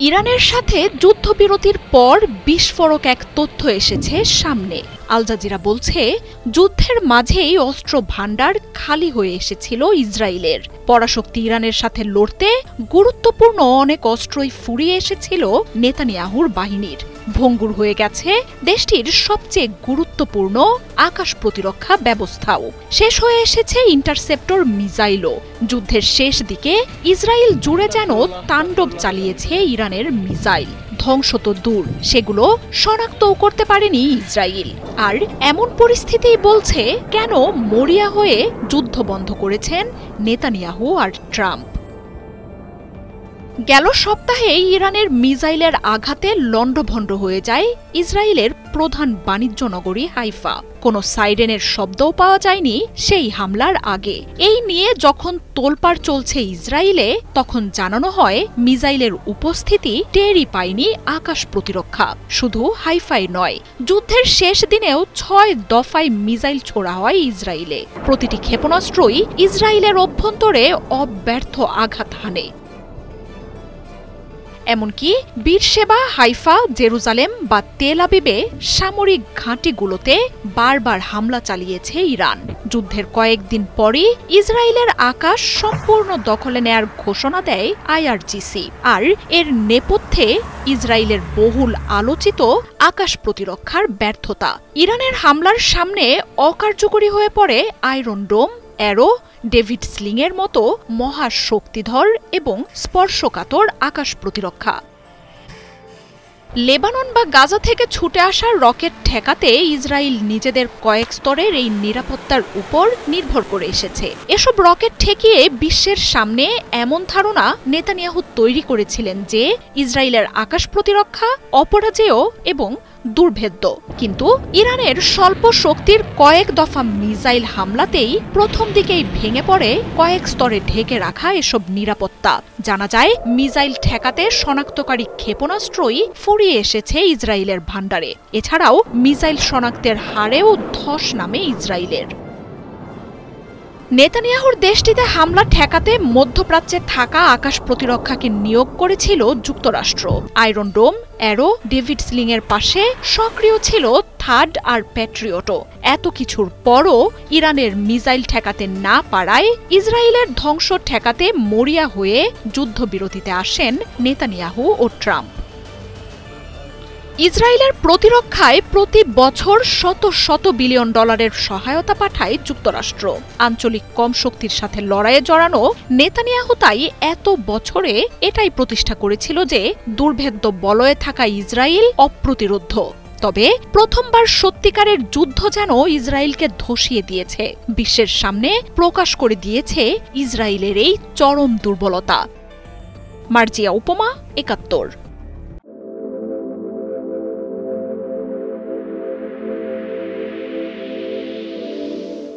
ইরানের সাথে যুদ্ধবিরতির পর বিস্ফোরক এক তথ্য এসেছে সামনে। আল জাজিরা বলছে, যুদ্ধের মাঝেই অস্ত্র ভাণ্ডার খালি হয়ে এসেছিল ইসরায়েলের। পরাশক্তি ইরানের সাথে লড়তে গুরুত্বপূর্ণ অনেক অস্ত্রই ফুরিয়ে এসেছিল নেতানিয়াহুর বাহিনীর। ভঙ্গুর হয়ে গেছে দেশটির সবচেয়ে গুরুত্বপূর্ণ আকাশ প্রতিরক্ষা ব্যবস্থাও। শেষ হয়ে এসেছে ইন্টারসেপ্টর মিসাইলও। যুদ্ধের শেষ দিকে ইসরায়েল জুড়ে যেন তাণ্ডব চালিয়েছে ইরানের মিসাইল। ধ্বংস তো দূর, সেগুলো শনাক্তও করতে পারেনি ইসরায়েল। আর এমন পরিস্থিতিই বলছে কেন মরিয়া হয়ে যুদ্ধ বন্ধ করেছেন নেতানিয়াহু আর ট্রাম্প। গেল সপ্তাহে ইরানের মিসাইলের আঘাতে লণ্ডভণ্ড হয়ে যায় ইসরায়েলের প্রধান বাণিজ্য নগরী হাইফা। কোনো সাইরেনের শব্দও পাওয়া যায়নি সেই হামলার আগে। এই নিয়ে যখন তোলপাড় চলছে ইসরায়েলে, তখন জানানো হয় মিসাইলের উপস্থিতি টেরই পায়নি আকাশ প্রতিরক্ষা। শুধু হাইফাই নয়, যুদ্ধের শেষ দিনেও 6 দফায় মিসাইল ছোড়া হয় ইসরায়েলে। প্রতিটি ক্ষেপণাস্ত্রই ইসরায়েলের অভ্যন্তরে অব্যর্থ আঘাত হানে। এমনকি বীরশেবা, হাইফা, জেরুজালেম বা তেল আবিবে সামরিক ঘাঁটিগুলোতে বারবার হামলা চালিয়েছে ইরান। যুদ্ধের কয়েকদিন পরই ইসরায়েলের আকাশ সম্পূর্ণ দখলে নেয়ার ঘোষণা দেয় আইআরজিসি। আর এর নেপথ্যে ইসরায়েলের বহুল আলোচিত আকাশ প্রতিরক্ষার ব্যর্থতা। ইরানের হামলার সামনে অকার্যকরী হয়ে পড়ে আয়রন ডোম, অ্যারো, ডেভিড স্লিংয়ের মতো মহাশক্তিধর এবং স্পর্শকাতর আকাশ প্রতিরক্ষা। লেবানন বা গাজা থেকে ছুটে আসা রকেট ঠেকাতে ইসরায়েল নিজেদের কয়েক স্তরের এই নিরাপত্তার উপর নির্ভর করে এসেছে। এসব রকেট ঠেকিয়ে বিশ্বের সামনে এমন ধারণা নেতানিয়াহু তৈরি করেছিলেন যে ইসরায়েলের আকাশ প্রতিরক্ষা অপরাজেয় এবং দুর্ভেদ্য। কিন্তু ইরানের স্বল্প শক্তির কয়েক দফা মিসাইল হামলাতেই প্রথম দিকেই ভেঙে পড়ে কয়েক স্তরে ঢেকে রাখা এসব নিরাপত্তা। জানা যায়, মিসাইল ঠেকাতে শনাক্তকারী ক্ষেপণাস্ত্রই ফুরিয়ে এসেছে ইসরায়েলের ভাণ্ডারে। এছাড়াও মিসাইল শনাক্তের হারেও ধস নামে ইসরায়েলের। নেতানিয়াহুর দেশটিতে হামলা ঠেকাতে মধ্যপ্রাচ্যে থাকা আকাশ প্রতিরক্ষাকে নিয়োগ করেছিল যুক্তরাষ্ট্র। আয়রন ডোম, অ্যারো, ডেভিড স্লিংয়ের পাশে সক্রিয় ছিল থার্ড আর প্যাট্রিয়টও। এত কিছুর পরও ইরানের মিসাইল ঠেকাতে না পারায় ইসরায়েলের ধ্বংস ঠেকাতে মরিয়া হয়ে যুদ্ধবিরতিতে আসেন নেতানিয়াহু ও ট্রাম্প। ইসরায়েলের প্রতিরক্ষায় প্রতি বছর শত শত বিলিয়ন ডলারের সহায়তা পাঠায় যুক্তরাষ্ট্র। আঞ্চলিক কম শক্তির সাথে লড়াইয়ে জড়ানো নেতানিয়াহু তাই এত বছরে এটাই প্রতিষ্ঠা করেছিল যে দুর্ভেদ্য বলয়ে থাকা ইসরায়েল অপ্রতিরোধ্য। তবে প্রথমবার সত্যিকারের যুদ্ধ যেন ইসরায়েলকে ধসিয়ে দিয়েছে, বিশ্বের সামনে প্রকাশ করে দিয়েছে ইসরায়েলের এই চরম দুর্বলতা। মার্জিয়া উপমা, ৭১।